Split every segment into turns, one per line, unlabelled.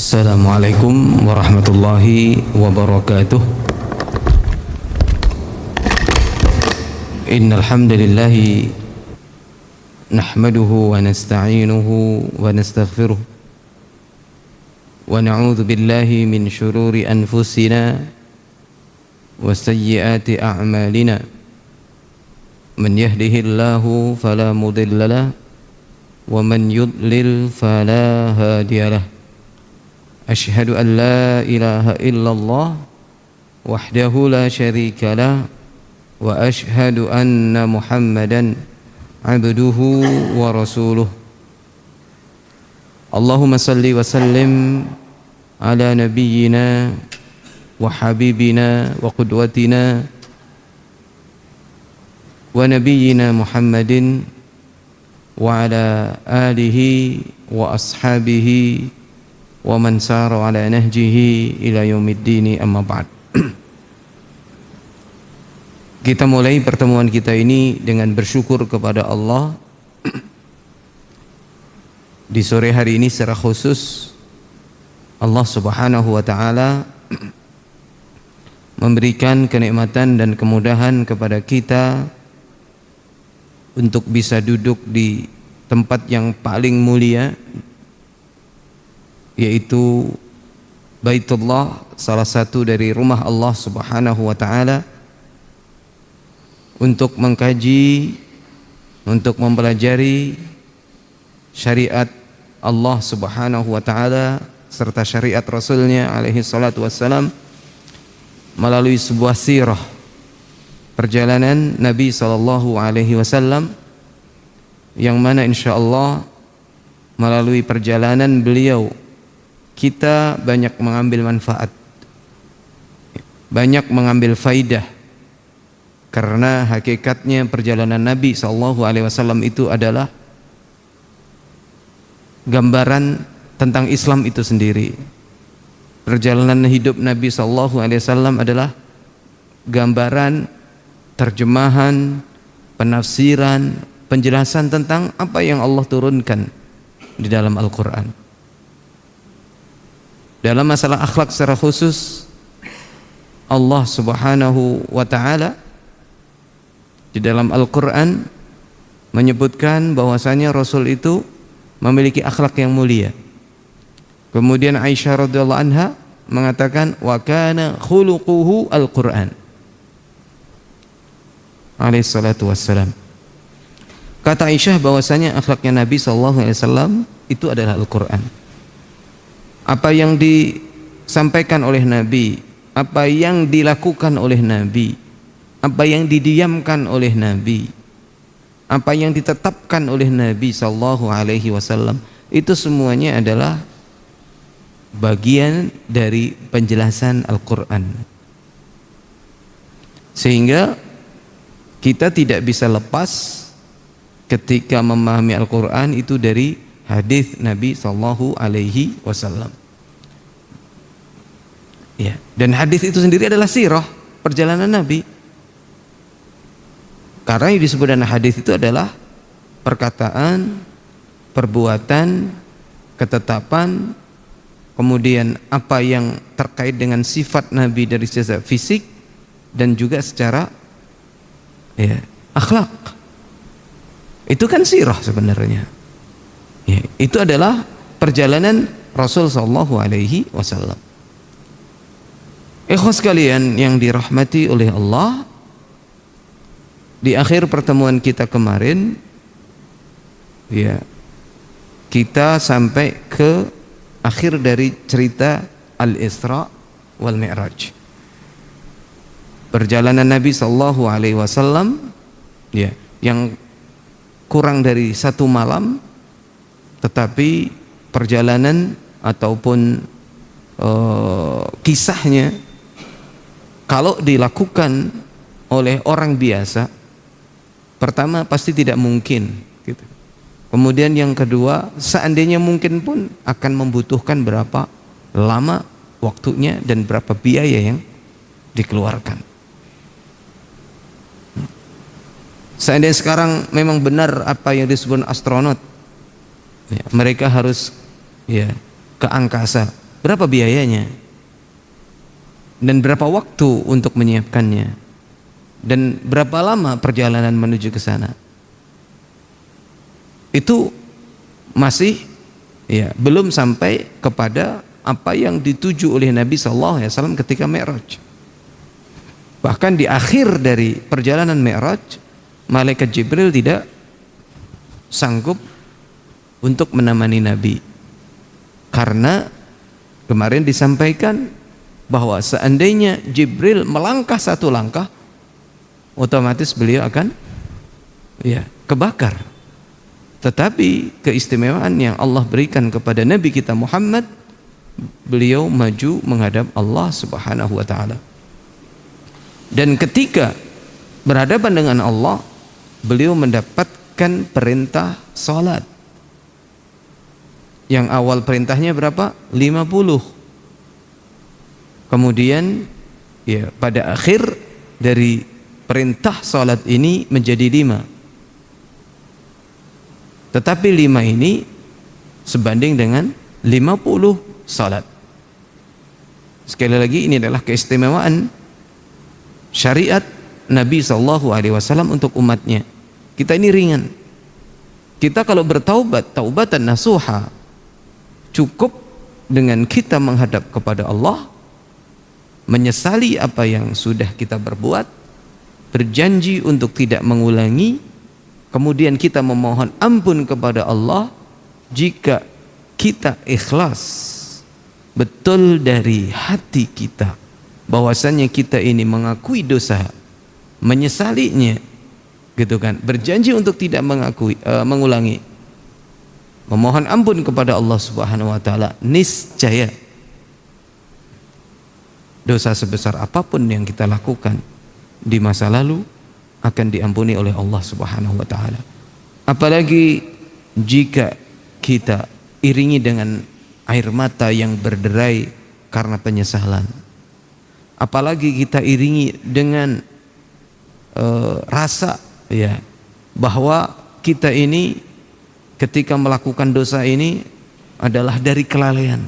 Assalamualaikum warahmatullahi wabarakatuh. Innal hamdalillahi nahmaduhu wa nasta'inuhu wa nastaghfiruh wa na'udzu billahi min shururi anfusina wa sayyiati a'malina. Man yahdihillahu fala mudilla lahu wa man yudlil fala hadiya lahu. Asyhadu an la ilaha illallah wahdahu la syarika lah wa asyhadu anna Muhammadan abduhu wa rasuluh. Allahumma salli wa sallim ala nabiyyina wa habibina wa qudwatina wa nabiyyina Muhammadin wa ala alihi wa ashabihi wa man sara ala nahjihi ila yaumiddini, amma ba'd. Kita mulai pertemuan kita ini dengan bersyukur kepada Allah. Di sore hari ini secara khusus Allah Subhanahu wa taala memberikan kenikmatan dan kemudahan kepada kita untuk bisa duduk di tempat yang paling mulia, yaitu Baitullah, salah satu dari rumah Allah Subhanahu wa taala, untuk mengkaji, untuk mempelajari syariat Allah Subhanahu wa taala serta syariat Rasulnya alaihi salatu wassalam melalui sebuah sirah perjalanan Nabi sallallahu alaihi wasallam, yang mana insyaallah melalui perjalanan beliau kita banyak mengambil manfaat, banyak mengambil faidah, karena hakikatnya perjalanan Nabi SAW itu adalah gambaran tentang Islam itu sendiri. Perjalanan hidup Nabi SAW adalah gambaran, terjemahan, penafsiran, penjelasan tentang apa yang Allah turunkan di dalam Al-Quran. Dalam masalah akhlak secara khusus, Allah Subhanahu wa ta'ala di dalam Al-Quran menyebutkan bahwasanya Rasul itu memiliki akhlak yang mulia. Kemudian Aisyah radhiyallahu anha mengatakan, wa kana khuluquhu Al-Quran alaihi salatu wassalam. Kata Aisyah bahwasanya akhlaknya Nabi SAW itu adalah Al-Quran. Apa yang disampaikan oleh Nabi, apa yang dilakukan oleh Nabi, apa yang didiamkan oleh Nabi, apa yang ditetapkan oleh Nabi sallallahu alaihi wasallam, itu semuanya adalah bagian dari penjelasan Al-Quran. Sehingga kita tidak bisa lepas ketika memahami Al-Quran itu dari hadis Nabi sallallahu alaihi wasallam. Ya, dan hadis itu sendiri adalah sirah perjalanan Nabi. Karena yang disebut dengan hadis itu adalah perkataan, perbuatan, ketetapan, kemudian apa yang terkait dengan sifat Nabi dari secara fisik dan juga secara akhlak. Itu kan sirah sebenarnya. Ya, itu adalah perjalanan Rasul sallallahu alaihi wasallam. Ikhwas sekalian yang dirahmati oleh Allah, di akhir pertemuan kita kemarin, ya, kita sampai ke akhir dari cerita Al-Isra wal Mi'raj. Perjalanan Nabi sallallahu alaihi wasallam, ya, yang kurang dari 1 malam, tetapi perjalanan ataupun kisahnya kalau dilakukan oleh orang biasa, pertama pasti tidak mungkin gitu. Kemudian yang kedua, seandainya mungkin pun akan membutuhkan berapa lama waktunya dan berapa biaya yang dikeluarkan. Seandainya sekarang memang benar apa yang disebut astronot, ya, mereka harus ke angkasa, berapa biayanya, dan berapa waktu untuk menyiapkannya, dan berapa lama perjalanan menuju ke sana. Itu masih belum sampai kepada apa yang dituju oleh Nabi SAW ketika Mi'raj. Bahkan di akhir dari perjalanan Mi'raj, malaikat Jibril tidak sanggup untuk menemani Nabi, karena kemarin disampaikan bahwa seandainya Jibril melangkah satu langkah, otomatis beliau akan kebakar. Tetapi keistimewaan yang Allah berikan kepada Nabi kita Muhammad, beliau maju menghadap Allah Subhanahu wa taala. Dan ketika berhadapan dengan Allah, beliau mendapatkan perintah salat. Yang awal perintahnya berapa? 50. Kemudian pada akhir dari perintah salat ini menjadi 5. Tetapi 5 ini sebanding dengan 50 salat. Sekali lagi, ini adalah keistimewaan syariat Nabi SAW untuk umatnya. Kita ini ringan. Kita kalau bertaubat, taubatan nasuha, cukup dengan kita menghadap kepada Allah, menyesali apa yang sudah kita berbuat, berjanji untuk tidak mengulangi, kemudian kita memohon ampun kepada Allah. Jika kita ikhlas betul dari hati kita bahwasanya kita ini mengakui dosa, menyesalinya, gitu kan, berjanji untuk tidak mengulangi, memohon ampun kepada Allah Subhanahu wa taala, niscaya dosa sebesar apapun yang kita lakukan di masa lalu akan diampuni oleh Allah Subhanahu wa taala. Apalagi jika kita iringi dengan air mata yang berderai karena penyesalan. Apalagi kita iringi dengan rasa bahwa kita ini ketika melakukan dosa ini adalah dari kelalaian.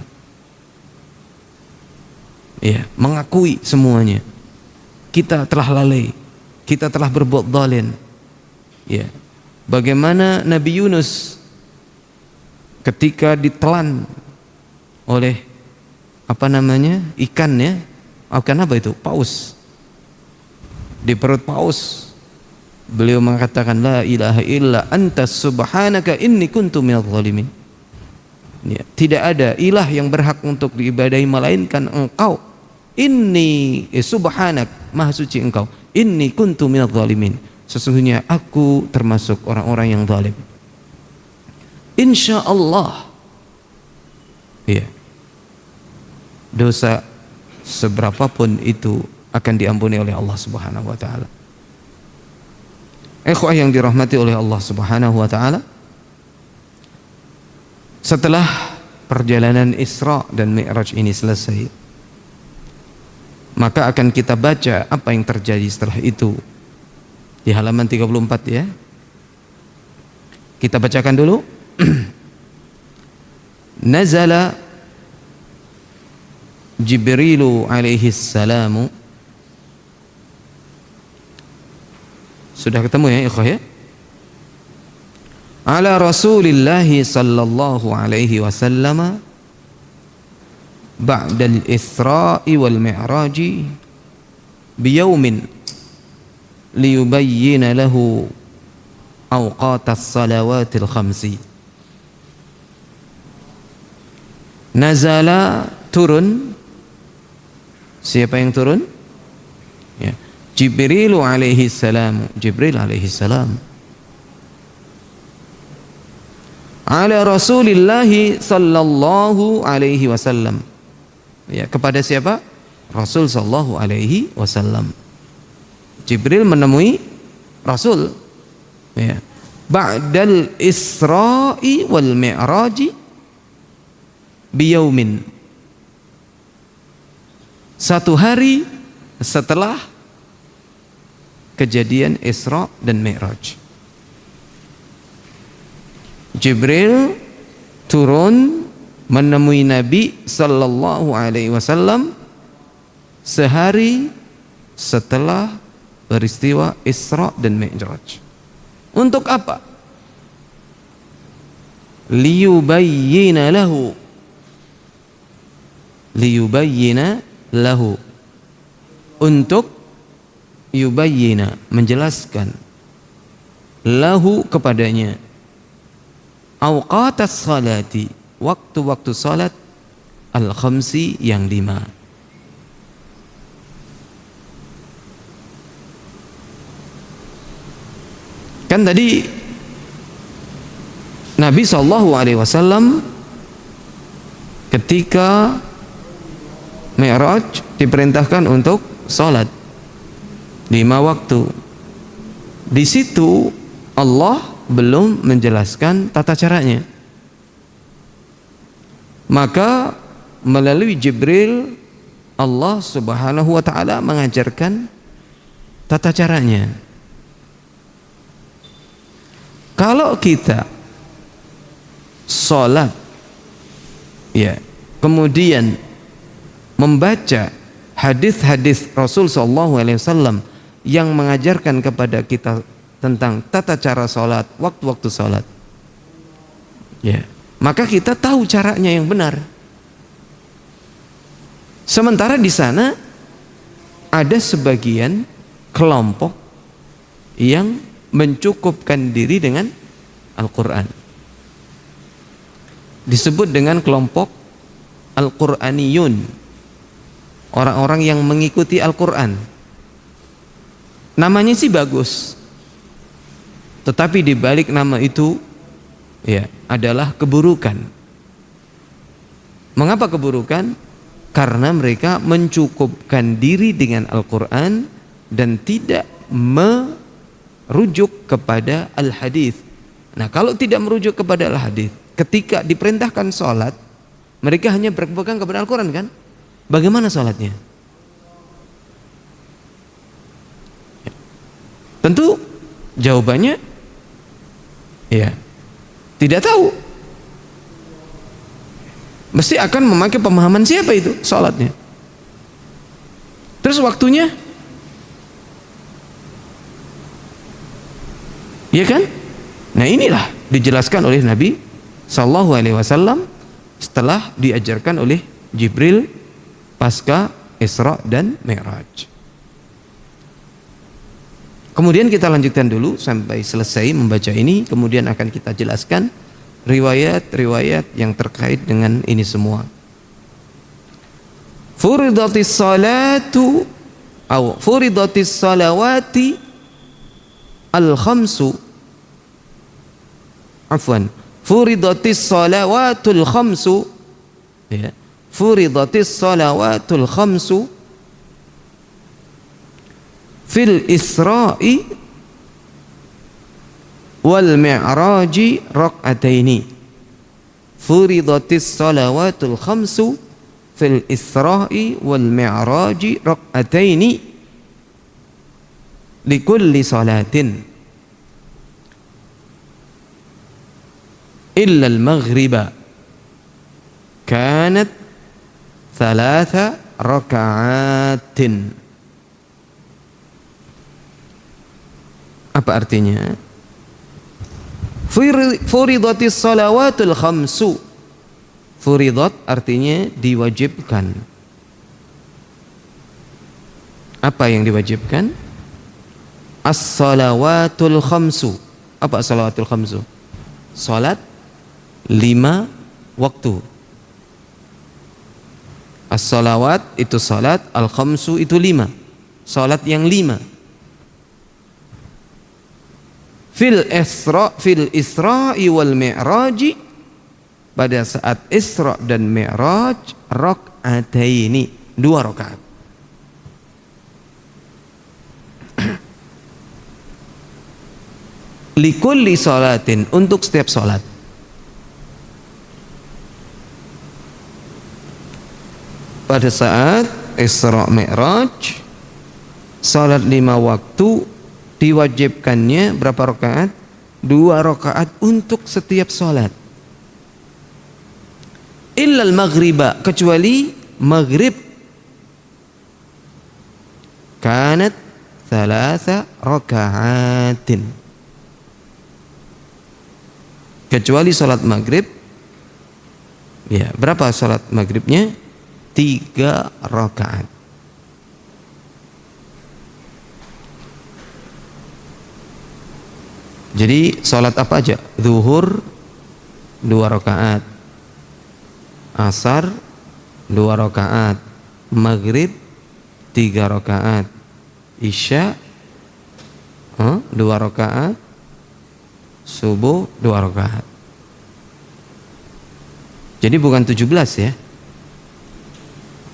Mengakui semuanya. Kita telah lalai, kita telah berbuat zalim. Bagaimana Nabi Yunus ketika ditelan oleh ikan, ikan apa itu? Paus. Di perut paus beliau mengatakan, la ilaha illa anta subhanaka inni kuntu minadh dhalimin. Tidak ada ilah yang berhak untuk diibadahi melainkan engkau. Inni subhanak, maha suci engkau. Inni kuntu minadh dhalimin, sesungguhnya aku termasuk orang-orang yang zalim. Insyaallah dosa seberapapun itu akan diampuni oleh Allah Subhanahu wa taala. Ikhwah yang dirahmati oleh Allah Subhanahu wa taala, setelah perjalanan Isra dan Mi'raj ini selesai, maka akan kita baca apa yang terjadi setelah itu di halaman 34 ya. Kita bacakan dulu. Nazala Jibrilu alaihi salamu. Sudah ketemu ya ikhwah ya? Ala Rasulillahi sallallahu alaihi wasallam ba'da al-Isra'i wal Mi'raji biyaumin liyubayyina lahu awqatas salawatil khamsi. Nazala, turun. Siapa yang turun? Jibril alaihi salam. Jibril alaihi salam ala Rasulillahi sallallahu alaihi wasallam. Kepada siapa? Rasul sallallahu alaihi wasallam. Jibril menemui Rasul ba'dal Isra'i wal Mi'raji biyaumin, satu hari setelah kejadian Isra dan Mi'raj. Jibril turun menemui Nabi sallallahu alaihi wasallam sehari setelah peristiwa Isra dan Mi'raj. Untuk apa? Liyubayyina lahu, untuk yubayyina, menjelaskan, lahu, kepadanya, awqatas salati, waktu-waktu salat, al-khamsi, yang 5. Kan tadi Nabi SAW ketika Mi'raj diperintahkan untuk salat 5 waktu. Di situ Allah belum menjelaskan tata caranya. Maka melalui Jibril Allah Subhanahu wa taala mengajarkan tata caranya. Kalau kita salat, ya, kemudian membaca hadis-hadis Rasul sallallahu alaihi wasallam yang mengajarkan kepada kita tentang tata cara salat, waktu-waktu salat, ya, maka kita tahu caranya yang benar. Sementara di sana ada sebagian kelompok yang mencukupkan diri dengan Al-Quran, disebut dengan kelompok Al-Quraniyun, orang-orang yang mengikuti Al-Quran. Namanya sih bagus, tetapi di balik nama itu, ya, adalah keburukan. Mengapa keburukan? Karena mereka mencukupkan diri dengan Al-Quran dan tidak merujuk kepada Al-Hadis. Nah, kalau tidak merujuk kepada Al-Hadis, ketika diperintahkan sholat, mereka hanya berpegang kepada Al-Quran, kan? Bagaimana sholatnya? Tentu jawabannya, ya, tidak tahu. Mesti akan memakai pemahaman siapa itu sholatnya. Terus waktunya, ya kan? Nah, inilah dijelaskan oleh Nabi Sallallahu Alaihi Wasallam setelah diajarkan oleh Jibril pasca Isra dan Mi'raj. Kemudian kita lanjutkan dulu sampai selesai membaca ini, kemudian akan kita jelaskan riwayat-riwayat yang terkait dengan ini semua. Furidatis salatu atau furidatis salawati al-khamsu, afwan, furidatis salawatul khamsu, ya, furidatis salawatul khamsu fil Isra'i wal Mi'raji rak'ataini. Furidatis salawatul khamsu fil Isra'i wal Mi'raji rak'ataini likulli salatin illa al-maghriba kanat 3 raka'atin. Apa artinya? Furidatis salawatul khamsu. Furidat artinya diwajibkan. Apa yang diwajibkan? As-salawatul khamsu. Apa as-salawatul khamsu? Salat 5 waktu. As-salawat itu salat, al-khamsu itu 5. Salat yang 5. Fil Isra'i wal Mi'raji, pada saat Isra dan Mi'raj, rak'ataini, 2 rakaat. Likulli salatin, untuk setiap salat. Pada saat Isra Mi'raj, salat 5 waktu, diwajibkannya berapa rakaat? 2 rakaat untuk setiap salat. illal maghriba, kecuali maghrib, kanat thalatha raka'atin, kecuali salat maghrib. Ya, berapa salat maghribnya? 3 rakaat. Jadi salat apa aja? Zuhur 2 rakaat, asar 2 rakaat, maghrib 3 rakaat, isya 2 rakaat, subuh 2 rakaat. Jadi bukan 17 ya.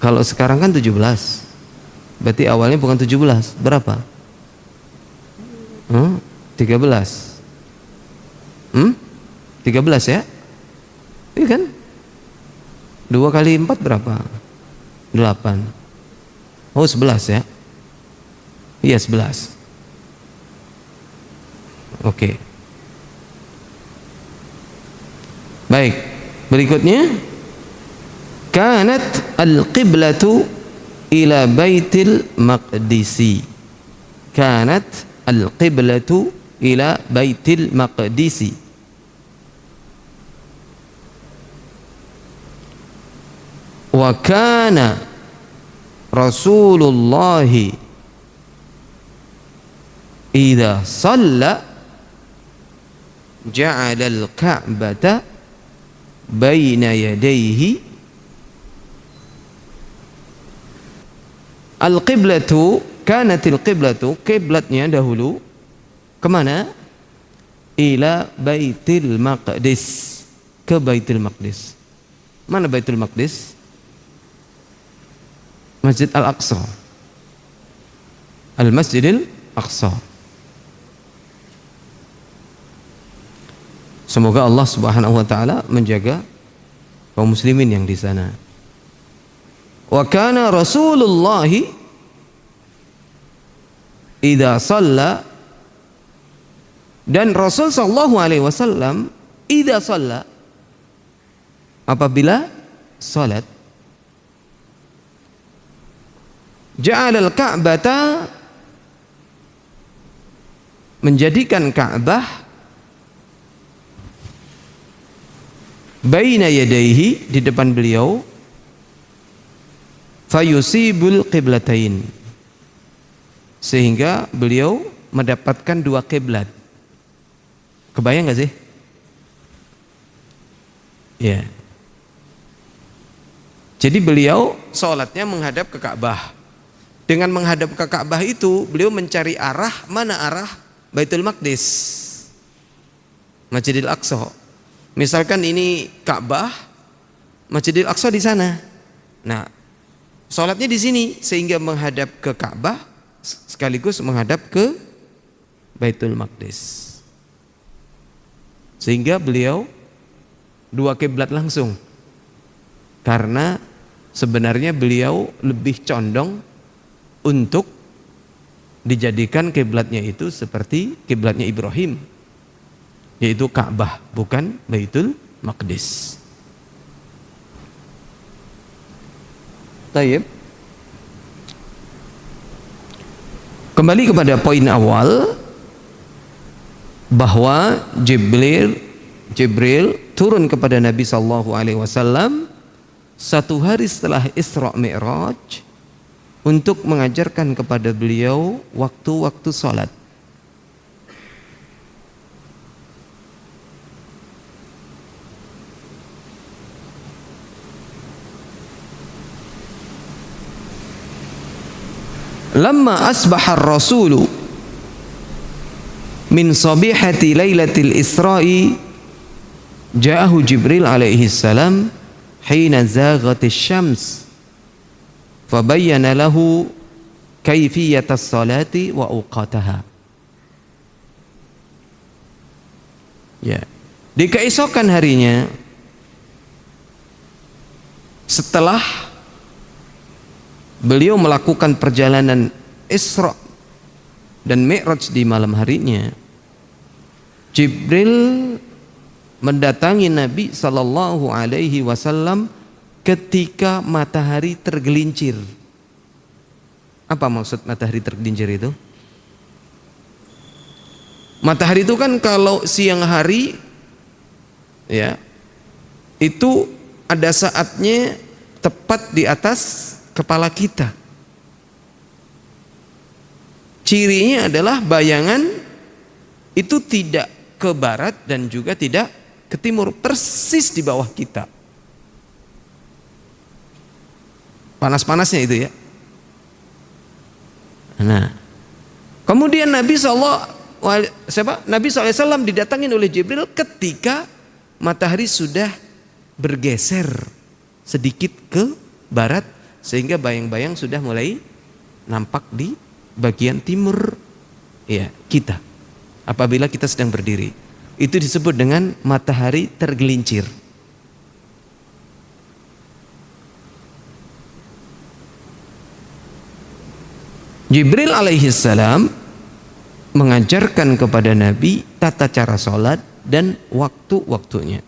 Kalau sekarang kan 17. Berarti awalnya bukan 17. Berapa? 13. 13 ya? Iya kan? 2 kali 4 berapa? 8. Oh 11 ya? Iya 11. Oke. Baik, berikutnya, kanat al-qiblatu ila baitil maqdisi. Kanat al-qiblatu ila baitil maqdisi. Wa kana Rasulullah idza shalla ja'ala al-ka'bata baina yadayhi. Al-qiblatu, kanatil qiblatu, qiblatnya dahulu kemana? Ila baitil maqdis, ke baitul maqdis. Mana baitul maqdis? Masjid Al-Aqsa, Al-Masjidil Aqsa. Semoga Allah Subhanahu wa taala menjaga kaum muslimin yang di sana. Wa kana Rasulullah idza shalla, dan Rasul sallallahu alaihi wasallam idza shalla, apabila salat, ja'ala al-ka'bata, menjadikan Ka'bah, baina yadayhi, di depan beliau, fayusibul qiblatain, sehingga beliau mendapatkan 2 kiblat. Kebayang gak sih? Ya. Jadi beliau sholatnya menghadap ke Ka'bah. Dengan menghadap ke Ka'bah itu, beliau mencari arah, mana arah Baitul Maqdis, Masjidil Aqsa. Misalkan ini Ka'bah, Masjidil Aqsa di sana. Nah, sholatnya di sini sehingga menghadap ke Ka'bah sekaligus menghadap ke Baitul Maqdis. Sehingga beliau 2 kiblat langsung. Karena sebenarnya beliau lebih condong untuk dijadikan kiblatnya itu seperti kiblatnya Ibrahim, yaitu Ka'bah, bukan Baitul Maqdis. Tayyib. Kembali kepada poin awal, bahwa Jibril turun kepada Nabi sallallahu alaihi wasallam 1 hari setelah Isra Mi'raj untuk mengajarkan kepada beliau waktu-waktu salat. Lamma asbaha ar-rasulu min sabihati lailatil Isra'i, ja'ahu Jibril alaihi salam hina zaghatis syams fabayyana lahu kaifiyatas salati wa awqataha. Ya, di keesokan harinya setelah beliau melakukan perjalanan Isra dan Mi'raj di malam harinya, Jibril mendatangi Nabi sallallahu alaihi wasallam ketika matahari tergelincir. Apa maksud matahari tergelincir itu? Matahari itu kan kalau siang hari ya, itu ada saatnya tepat di atas kepala kita. Cirinya adalah bayangan itu tidak ke barat dan juga tidak ke timur, persis di bawah kita. Panas-panasnya itu ya. Nah, kemudian Nabi SAW didatangin oleh Jibril ketika matahari sudah bergeser sedikit ke barat, sehingga bayang-bayang sudah mulai nampak di bagian timur ya kita. Apabila kita sedang berdiri, itu disebut dengan matahari tergelincir. Jibril alaihissalam mengajarkan kepada Nabi tata cara sholat dan waktu-waktunya.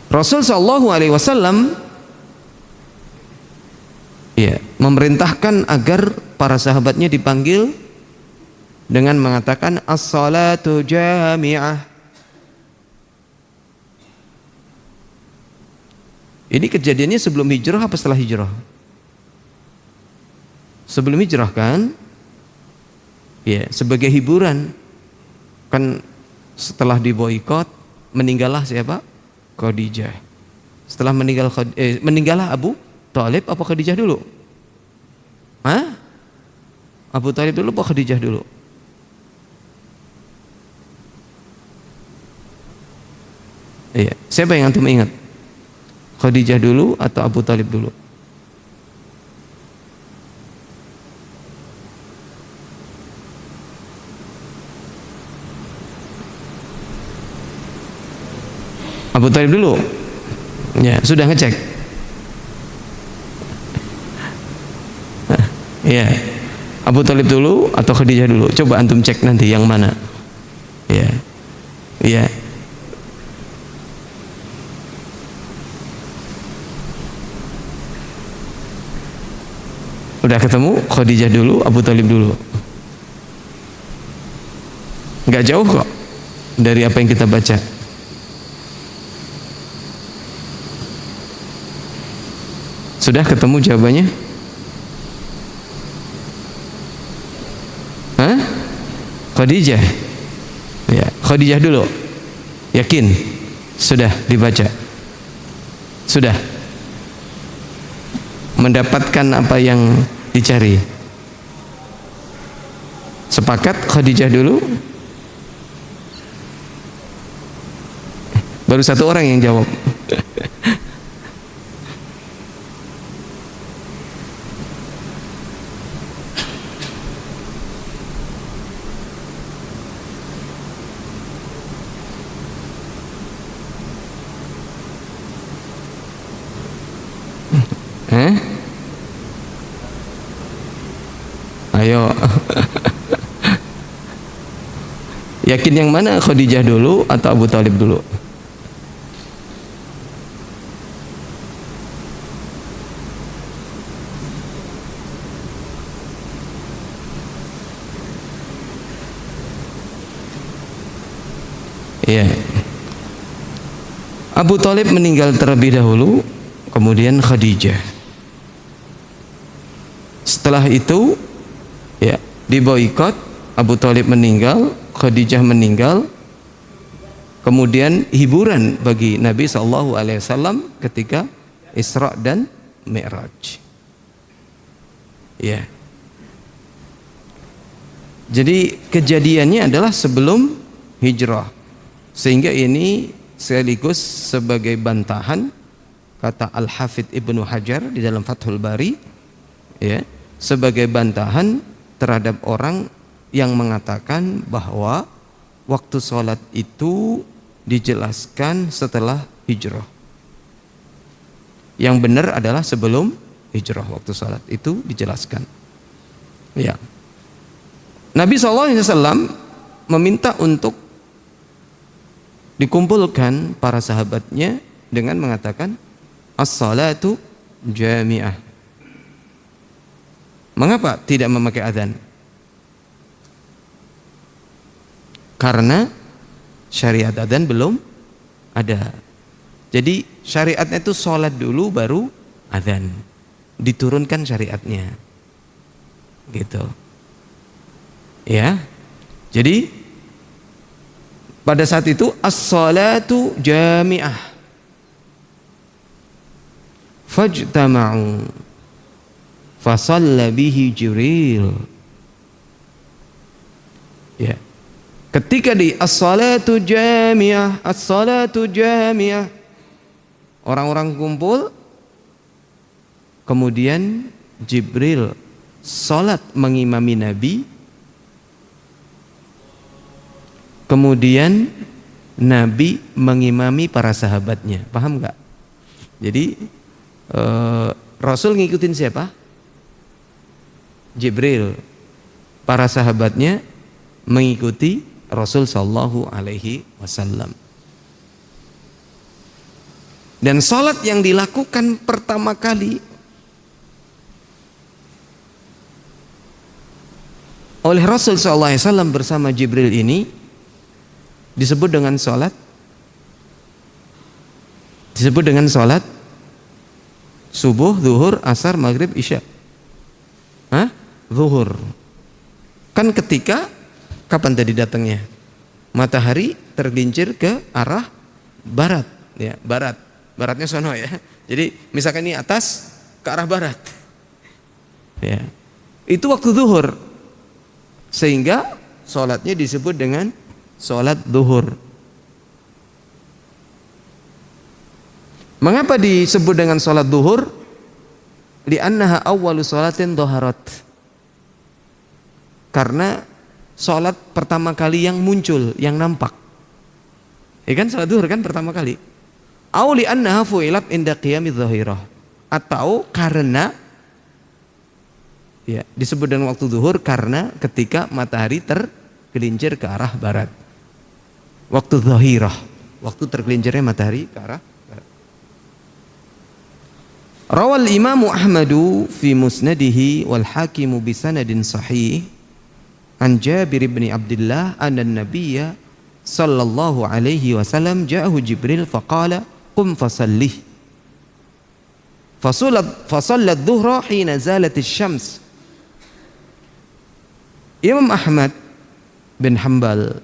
Rasul sallallahu alaihi wasallam ya, memerintahkan agar para sahabatnya dipanggil dengan mengatakan as-salatu jami'ah. Ini kejadiannya sebelum hijrah apa setelah hijrah? Sebelum hijrah kan? Ya, sebagai hiburan. Kan setelah diboikot meninggallah siapa? Khadijah. Setelah meninggallah Abu Thalib apa Khadijah dulu? Hah? Abu Thalib dulu apa Khadijah dulu? Iya, siapa yang antum ingat? Khadijah dulu atau Abu Thalib dulu? Abu Thalib dulu. Ya, sudah ngecek. Ya, Abu Thalib dulu atau Khadijah dulu? Coba antum cek nanti yang mana. Ya, ya. Udah ketemu Khadijah dulu, Abu Thalib dulu. Nggak jauh kok dari apa yang kita baca. Sudah ketemu jawabannya? Hah? Khadijah. Ya, Khadijah dulu. Yakin? Sudah dibaca. Sudah mendapatkan apa yang dicari. Sepakat Khadijah dulu? Baru satu orang yang jawab. Ayo. Yakin yang mana, Khadijah dulu atau Abu Thalib dulu? Iya. Abu Thalib meninggal terlebih dahulu, kemudian Khadijah. Setelah itu ya, diboikot, Abu Thalib meninggal, Khadijah meninggal. Kemudian hiburan bagi Nabi SAW ketika Isra dan Mi'raj. Ya. Jadi kejadiannya adalah sebelum hijrah. Sehingga ini sekaligus sebagai bantahan kata Al-Hafidh Ibnu Hajar di dalam Fathul Bari, ya, sebagai bantahan terhadap orang yang mengatakan bahwa waktu sholat itu dijelaskan setelah hijrah. Yang benar adalah sebelum hijrah waktu sholat itu dijelaskan. Ya. Nabi SAW meminta untuk dikumpulkan para sahabatnya dengan mengatakan as-salatu jami'ah. Mengapa tidak memakai adzan? Karena syariat adzan belum ada. Jadi syariatnya itu sholat dulu baru adzan. Diturunkan syariatnya. Gitu. Ya. Jadi pada saat itu as-salatu jami'ah. Fajtama'u fasalla bihi Jibril. Ya. Ketika di as-salatu jami'ah, as-salatu jami'ah, orang-orang kumpul, kemudian Jibril salat mengimami Nabi, kemudian Nabi mengimami para sahabatnya. Paham nggak? Jadi Rasul ngikutin siapa? Jibril. Para sahabatnya mengikuti Rasul sallallahu alaihi wasallam. Dan salat yang dilakukan pertama kali oleh Rasul sallallahu alaihi wasallam bersama Jibril ini disebut dengan salat subuh, zuhur, asar, maghrib, isya. Zuhur. Kan ketika kapan tadi datangnya? Matahari tergelincir ke arah barat, ya, barat. Baratnya sono ya. Jadi misalkan ini atas ke arah barat. Ya. Itu waktu zuhur. Sehingga salatnya disebut dengan salat zuhur. Mengapa disebut dengan salat zuhur? Li'annaha awwalu salatin dhaharat. Karena salat pertama kali yang muncul, yang nampak. Ya kan, salat zuhur kan pertama kali. Au li'annaha fu'ilat inda qiyamidz dhahirah. Atau karena ya, disebut dengan waktu zuhur karena ketika matahari tergelincir ke arah barat. Waktu dhahirah, waktu tergelincirnya matahari ke arah barat. Rawal Imam Ahmadu fi musnadihi wal Hakim bi sanadin sahih an Jabir bin Abdullah anna an-nabiyya sallallahu alaihi wasallam ja'ahu Jibril faqala qum fasallih fasallat dhuhra hina zalat asy-syams. Imam Ahmad bin Hanbal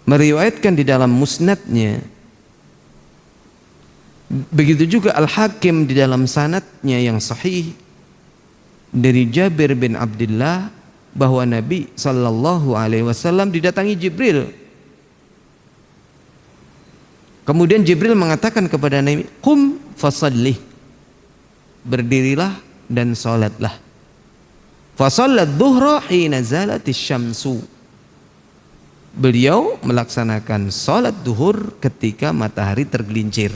meriwayatkan di dalam musnadnya, begitu juga Al-Hakim di dalam sanadnya yang sahih dari Jabir bin Abdullah bahwa Nabi sallallahu alaihi wasallam didatangi Jibril. Kemudian Jibril mengatakan kepada Nabi, "Qum fasallih." Berdirilah dan salatlah. Fasallat dhuhra hina zalatis syamsu. Beliau melaksanakan salat duhur ketika matahari tergelincir.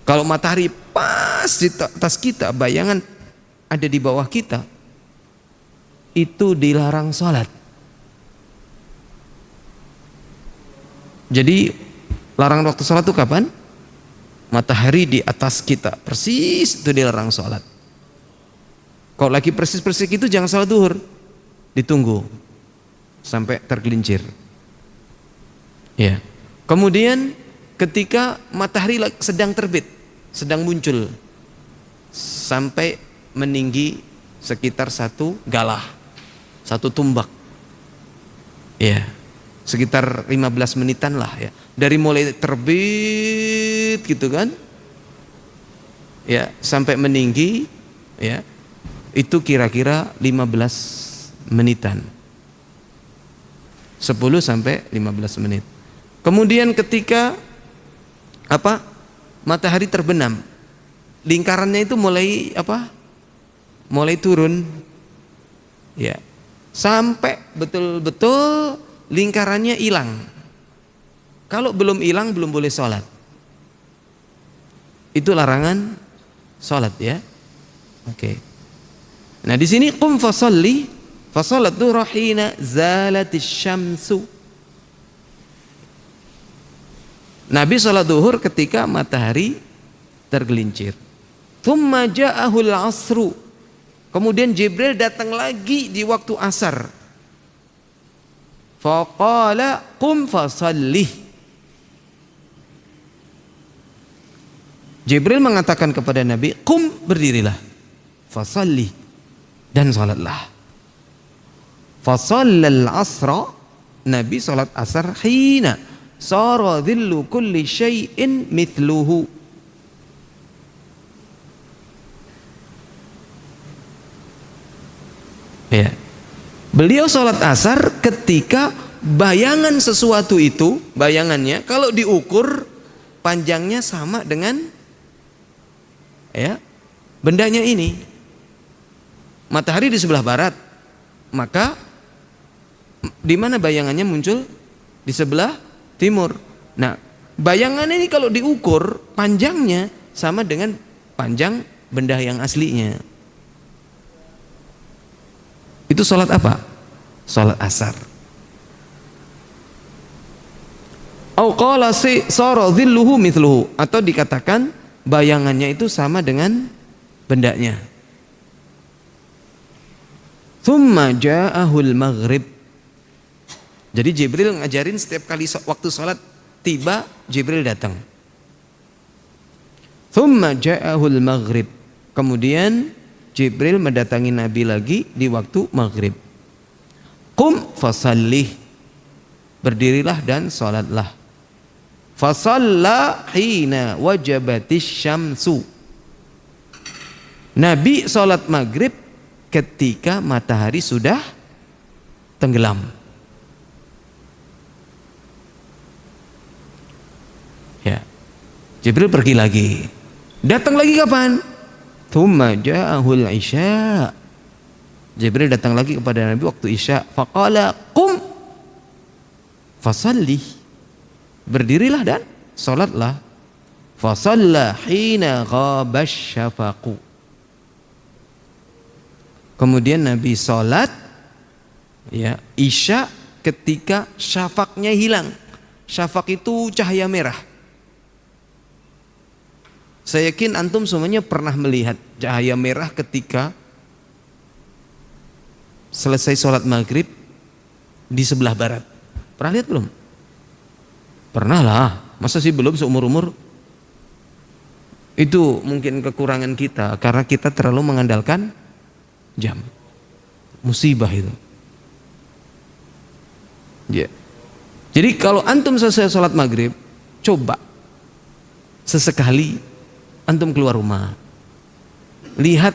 Kalau matahari pas di atas kita, bayangan ada di bawah kita, itu dilarang salat. Jadi larangan waktu salat itu kapan? Matahari di atas kita, persis itu dilarang salat. Kalau lagi persis-persis itu jangan salat duhur, ditunggu sampai tergelincir. Ya. Kemudian ketika matahari sedang terbit, sedang muncul, sampai meninggi sekitar satu galah, satu tumbak, ya, sekitar 15 menitan lah ya, dari mulai terbit gitu kan, ya, sampai meninggi, ya, itu kira-kira 15 menitan, 10 sampai 15 menit. Kemudian ketika matahari terbenam, lingkarannya itu mulai mulai turun, ya, sampai betul-betul lingkarannya hilang. Kalau belum hilang belum boleh sholat. Itu larangan sholat ya. Oke. Nah di sini qum fasalli Fa shalat dhuhra hina zalatis syamsu. Nabi salat zuhur ketika matahari tergelincir. Thumma ja'ahul asru. Kemudian Jibril datang lagi di waktu asar. Faqala qum fasallih. Jibril mengatakan kepada Nabi, qum, berdirilah, fasallih, dan salatlah. Fasallal asra, Nabi salat asar hina sara dhillu kulli syai'in mithluhu. Ya. Beliau salat asar ketika bayangan sesuatu itu, bayangannya kalau diukur panjangnya sama dengan bendanya ini. Matahari di sebelah barat, maka di mana bayangannya muncul? Di sebelah timur. Nah, bayangan ini kalau diukur panjangnya sama dengan panjang benda yang aslinya. Itu salat apa? Salat asar. Au qala sara dhilluhu mithluhu, atau dikatakan bayangannya itu sama dengan bendanya. Thumma ja'ahul maghrib. Jadi Jibril ngajarin setiap kali waktu sholat tiba, Jibril datang. Thumma ja'ahul maghrib. Kemudian Jibril mendatangi Nabi lagi di waktu maghrib. Qum fasallih. Berdirilah dan sholatlah. Fasalla hina wajabatis syamsu. Nabi sholat maghrib ketika matahari sudah tenggelam. Ya. Jibril pergi lagi. Datang lagi kapan? Thumma ja'ahul isya. Jibril datang lagi kepada Nabi waktu isya. Faqala qum fasallih. Berdirilah dan salatlah. Fasalla hina ghabash syafaqu. Kemudian Nabi salat isya ketika syafaqnya hilang. Syafaq itu cahaya merah. Saya yakin antum semuanya pernah melihat cahaya merah ketika selesai sholat maghrib di sebelah barat. Pernah lihat belum? Pernah lah. Masa sih belum seumur-umur? Itu mungkin kekurangan kita karena kita terlalu mengandalkan jam. Musibah itu. Ya. Jadi kalau antum selesai sholat maghrib, coba sesekali antum keluar rumah, lihat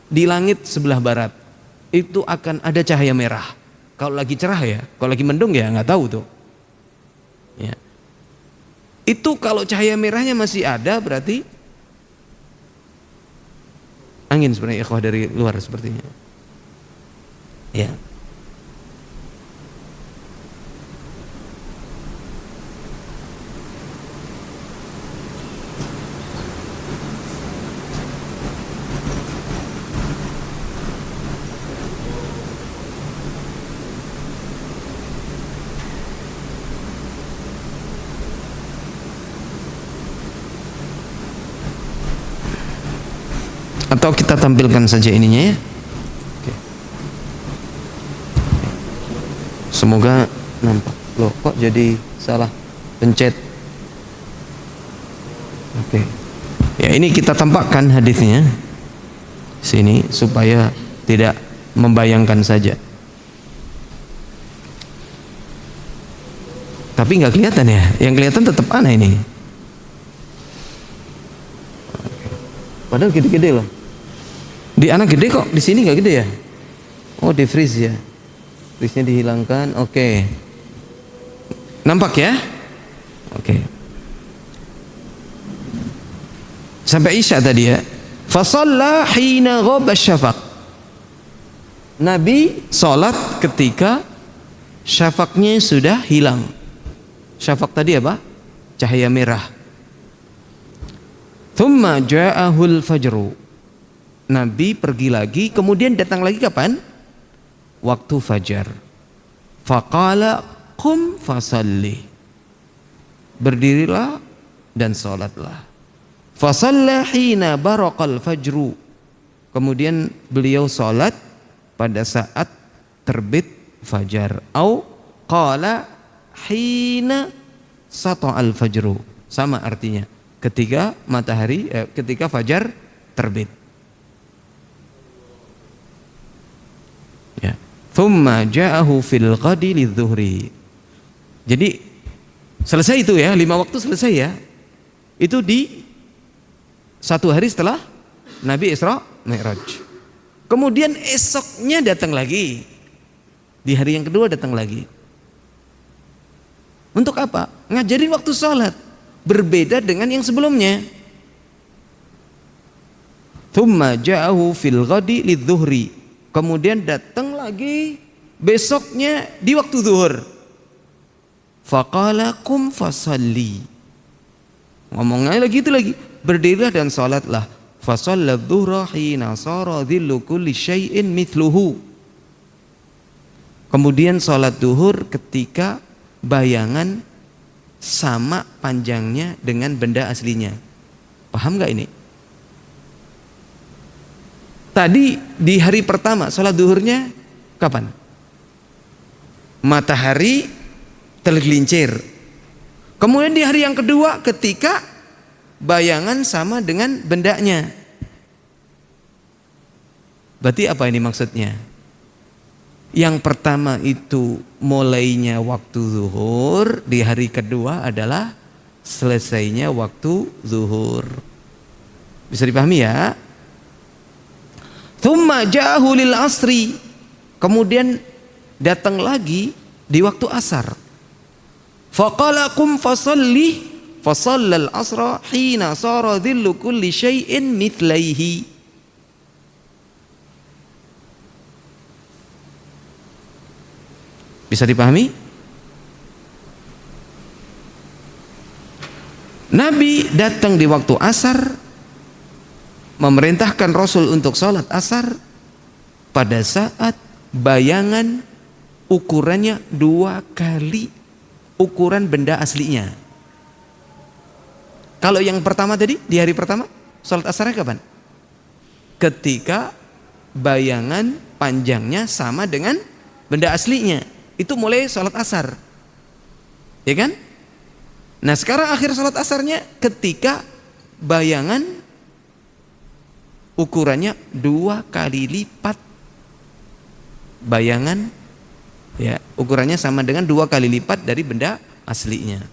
di langit sebelah barat itu akan ada cahaya merah. Kalau lagi cerah ya, kalau lagi mendung ya nggak tahu tuh. Ya. Itu kalau cahaya merahnya masih ada berarti angin sebenarnya ikhwah dari luar sepertinya. Ya. Atau kita tampilkan saja ininya ya. Oke. Semoga nampak. Loh kok jadi salah pencet. Oke. Ya ini kita tampakkan hadisnya sini supaya tidak membayangkan saja. Tapi nggak kelihatan ya. Yang kelihatan tetap aneh ini. Padahal gede-gede loh. Di anak gede kok, di sini nggak gede ya? Oh, di freeze ya. Freeze-nya dihilangkan. Oke. Nampak ya? Oke. Sampai isya tadi ya. Fa shalla hina ghaba syafaq. Nabi salat ketika syafaqnya sudah hilang. Syafaq tadi apa? Cahaya merah. Thumma ja'ahul fajru. Nabi pergi lagi, kemudian datang lagi kapan? waktu fajar. Faqala qum fasalli, berdirilah dan salatlah. Fasalla hina baraqal fajru, kemudian beliau salat pada saat terbit fajar. Au qala hina sata'al fajru, sama artinya, ketika matahari ketika fajar terbit. Ya. Thumma ja'ahu fil ghadi lidzuhri. Jadi selesai itu ya, 5 waktu selesai ya. Itu di satu hari setelah Nabi Isra Mi'raj. Kemudian esoknya datang lagi. Di hari yang kedua datang lagi. Untuk apa? Ngajarin waktu sholat. Berbeda dengan yang sebelumnya. Thumma ja'ahu fil ghadi lidzuhri. Kemudian datang lagi besoknya di waktu zuhur. Faqala kum fasalli. Ngomongnya lagi itu lagi. Berdirilah dan salatlah. Fasalla dhuhra hina sara dhillu kulli syai'in mithluhu. Kemudian salat zuhur ketika bayangan sama panjangnya dengan benda aslinya. Paham gak ini? Tadi di hari pertama salat zuhurnya kapan? Matahari tergelincir. Kemudian di hari yang kedua ketika bayangan sama dengan bendanya. Berarti apa ini maksudnya? Yang pertama itu mulainya waktu zuhur, di hari kedua adalah selesainya waktu zuhur. Bisa dipahami ya? Thumma ja'ahu lil asri, kemudian datang lagi di waktu asar. Faqala qum fasalli, fasallal asra hina sara dhillu kulli syai'in mithlaihi. Bisa dipahami? Nabi datang di waktu asar, memerintahkan Rasul untuk sholat asar pada saat bayangan ukurannya 2 kali ukuran benda aslinya. Kalau yang pertama tadi, di hari pertama sholat asarnya kapan? Ketika bayangan panjangnya sama dengan benda aslinya, itu mulai sholat asar, ya kan? Nah sekarang akhir sholat asarnya ketika bayangan ukurannya 2 kali lipat bayangan, ya ukurannya sama dengan 2 kali lipat dari benda aslinya.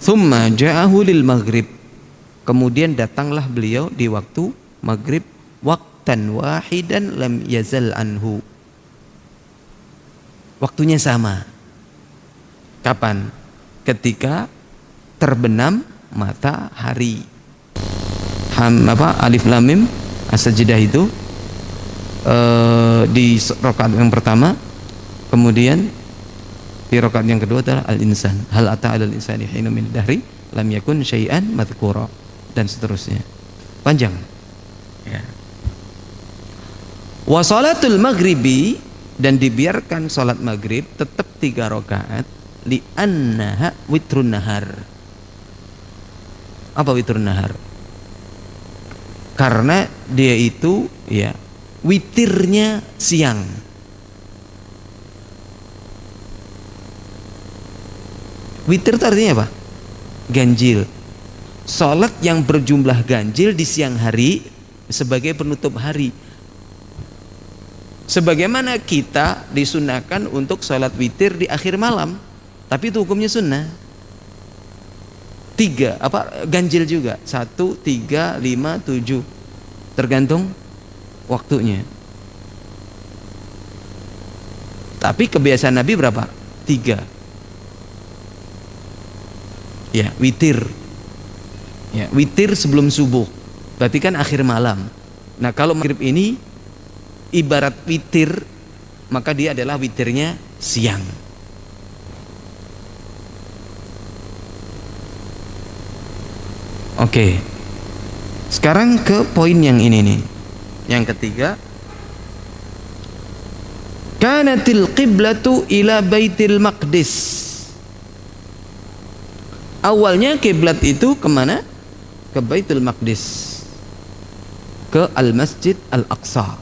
Thumma ja'ahu lil maghrib, kemudian datanglah beliau di waktu maghrib, waqtan wahidan lam yazal anhu, waktunya sama. Kapan? Ketika terbenam matahari. Alif lam mim as-sajdah itu di rakaat yang pertama, kemudian di rakaat yang kedua adalah al-insan, hal ata 'alal insani hinun min dahri lam yakun syai'an madhkura, dan seterusnya. Panjang ya. Wa salatul maghribi, dan dibiarkan salat maghrib tetap 3 rakaat, li annaha witrun nahar. Apa witrun nahar? Karena dia itu ya witirnya siang. Witir itu artinya apa? Ganjil. Salat yang berjumlah ganjil di siang hari sebagai penutup hari. Sebagaimana kita disunahkan untuk salat witir di akhir malam, tapi itu hukumnya sunnah. 3 ganjil juga, 1, 3, 5, 7, tergantung waktunya. Tapi kebiasaan Nabi berapa? 3 ya, witir ya, witir sebelum subuh, berarti kan akhir malam. Nah kalau maghrib ini ibarat witir, maka dia adalah witirnya siang. Oke. Sekarang ke poin yang ini nih. Yang ketiga, kanatil qiblatu ila Baitil Maqdis. Awalnya kiblat itu kemana? Ke Baitul Maqdis, ke Al-Masjid Al-Aqsa.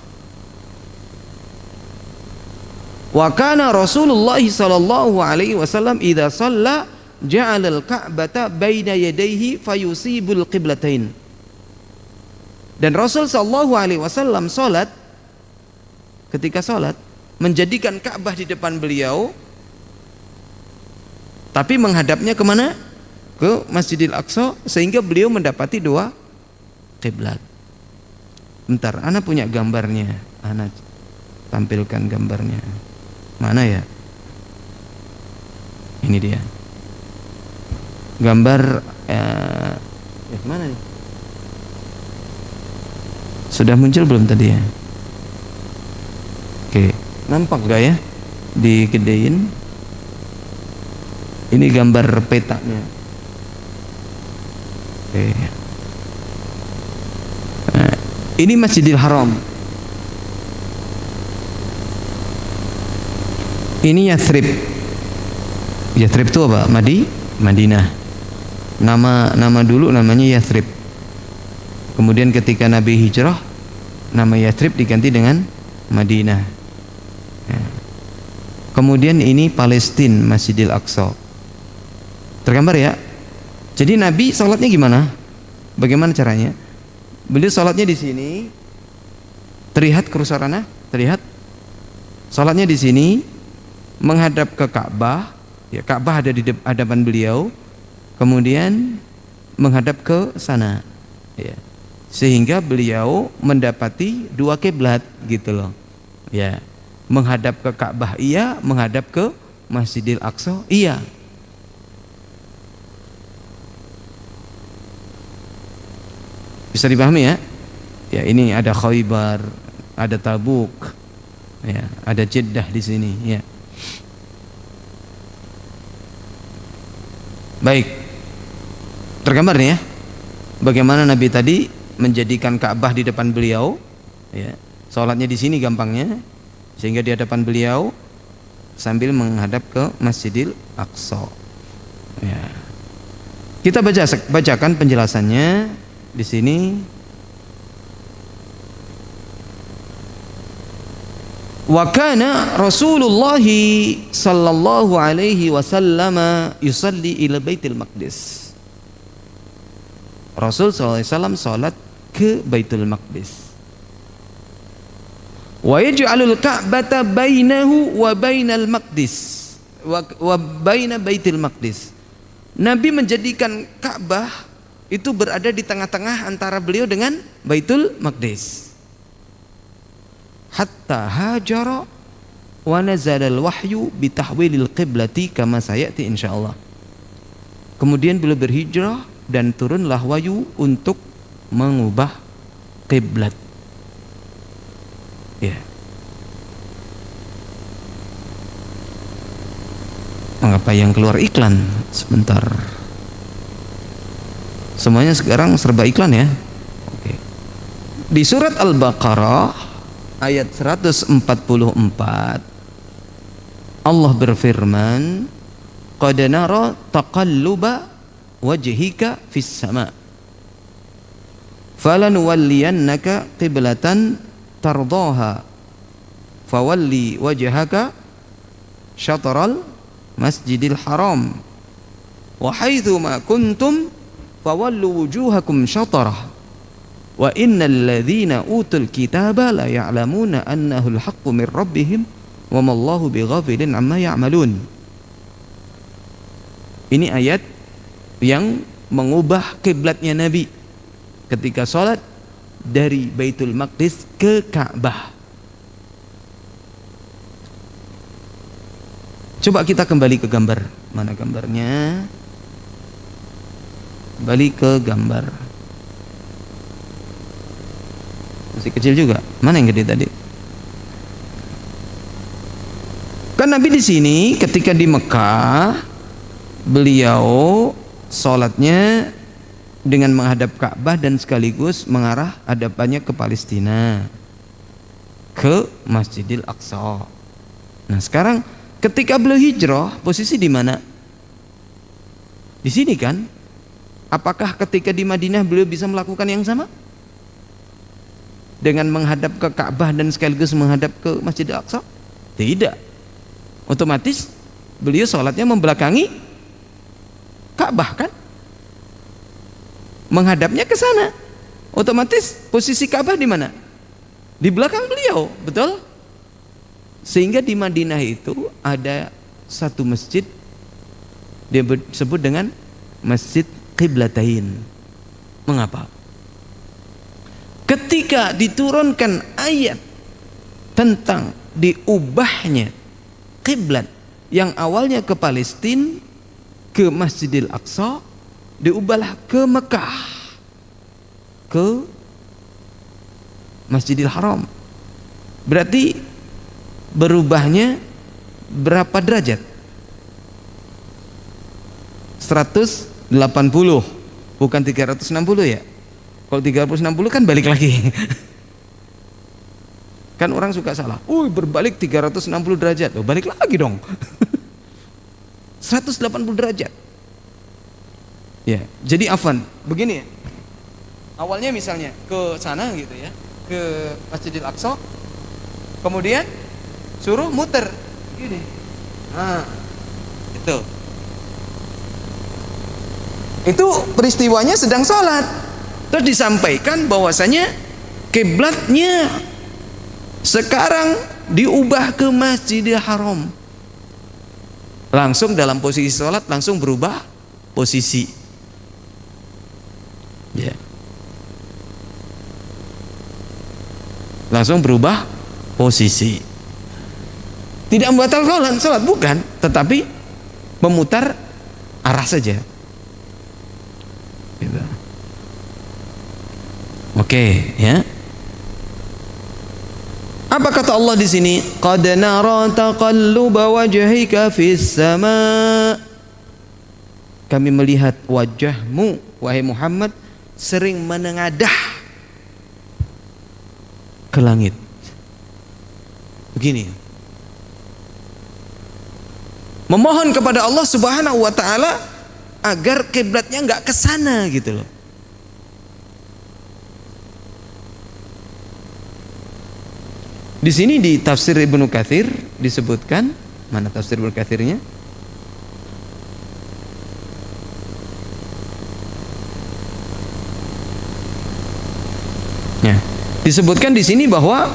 Wa kana Rasulullah sallallahu alaihi wasallam idza shalla ja'ala al-Ka'bata baina yadayhi fayusibul qiblatain. Dan Rasul sallallahu alaihi wasallam salat, ketika salat menjadikan Ka'bah di depan beliau, tapi menghadapnya kemana? Ke Masjidil Aqsa, sehingga beliau mendapati dua kiblat. Bentar, ana punya gambarnya, ana tampilkan gambarnya. Mana ya? Ini dia. Gambar mana nih? Sudah muncul belum tadi ya? Oke, nampak gak ya? Digedein. Ini gambar petanya. Oke. Nah, ini Masjidil Haram. Ini Yathrib. Yathrib itu apa? Madinah. Nama dulu namanya Yathrib. Kemudian ketika Nabi hijrah, nama Yathrib diganti dengan Madinah. Ya. Kemudian ini Palestina, Masjidil Aqsa. Tergambar ya? Jadi Nabi sholatnya gimana? Bagaimana caranya? Beliau sholatnya di sini. Terlihat kerusakannya? Terlihat? Sholatnya di sini, menghadap ke Ka'bah. Ya, Ka'bah ada di hadapan beliau. Kemudian menghadap ke sana. Ya. Sehingga beliau mendapati dua kiblat gitu loh. Ya. Menghadap ke Ka'bah iya, menghadap ke Masjidil Aqsa iya. Bisa dipahami ya? Ya, ini ada Khaybar, ada Tabuk, ya, ada Jeddah di sini, ya. Baik, tergambar nih ya, bagaimana Nabi tadi menjadikan Ka'bah di depan beliau, ya. Sholatnya di sini gampangnya, sehingga di hadapan beliau sambil menghadap ke Masjidil Aqsa. Ya. Kita bacakan penjelasannya. Di sini wa kana Rasulullah sallallahu alaihi wasallam yusalli ila Baitul Maqdis. Rasul sallallahu alaihi wasallam salat ke Baitul Maqdis. Wa yaj'alul Ka'bata bainahu wa bainal Maqdis wa baina Baitul Maqdis. Nabi menjadikan Ka'bah itu berada di tengah-tengah antara beliau dengan Baitul Maqdis. Hatta hajara wa nazala al-wahyu bi tahwilil qiblati kama sayati insyaallah. Kemudian beliau berhijrah dan turunlah wahyu untuk mengubah kiblat. Ya. Mengapa yang keluar iklan sebentar? Semuanya sekarang serba iklan ya. Oke. Di surat Al-Baqarah ayat 144 Allah berfirman, "Qad nara taqalluba wajhika fis sama' falanuwalliyannaka qiblatan tardaha fawalli wajhaka syatral Masjidil Haram wa haitsu ma kuntum fawallu wujuhakum syatarah wa innal ladzina utul kitaba la ya'lamuna annahu al-haqqu min rabbihim wa mallahu bighafilin amma ya'malun. Ini ayat yang mengubah kiblatnya Nabi ketika sholat dari Baitul Maqdis ke Ka'bah. Coba kita kembali ke gambar. Mana gambarnya? Kembali ke gambar. Masih kecil juga. Mana yang gede tadi? Kan Nabi di sini ketika di Mekah beliau sholatnya dengan menghadap Ka'bah dan sekaligus mengarah hadapannya ke Palestina, ke Masjidil Aqsa. Nah, sekarang ketika beliau hijrah, posisi di mana? Di sini kan? Apakah ketika di Madinah beliau bisa melakukan yang sama? Dengan menghadap ke Ka'bah dan sekaligus menghadap ke Masjidil Aqsa? Tidak. Otomatis beliau sholatnya membelakangi Ka'bah kan? Menghadapnya ke sana. Otomatis posisi Ka'bah di mana? Di belakang beliau, betul? Sehingga di Madinah itu ada satu masjid dia disebut dengan Masjid Qiblatain. Mengapa? Ketika diturunkan ayat tentang diubahnya kiblat yang awalnya ke Palestina ke Masjidil Aqsa, diubahlah ke Mekah, ke Masjidil Haram. Berarti berubahnya berapa derajat? 180, bukan 360 ya. Kalau 360 kan balik lagi. Kan orang suka salah. Berbalik 360 derajat. Loh, balik lagi dong. 180 derajat. Ya, jadi afwan, begini ya. Awalnya misalnya ke sana gitu ya, ke Masjidil Aqsa. Kemudian suruh muter gini. Nah, itu peristiwanya sedang sholat. Terus disampaikan bahwasanya kiblatnya sekarang diubah ke Masjidil Haram. Langsung dalam posisi sholat langsung berubah posisi. Ya. Langsung berubah posisi. Tidak membatalkan sholat, bukan, tetapi memutar arah saja. Gitu. Oke, ya. Apa kata Allah di sini? Qad nara taqalluba wajhika fis sama. Kami melihat wajahmu wahai Muhammad sering menengadah ke langit. Begini. Memohon kepada Allah Subhanahu wa taala agar kiblatnya enggak ke sana gitu loh. Di sini di tafsir Ibnu Katsir disebutkan, mana tafsir Ibnu Katsirnya? Ya, disebutkan di sini bahwa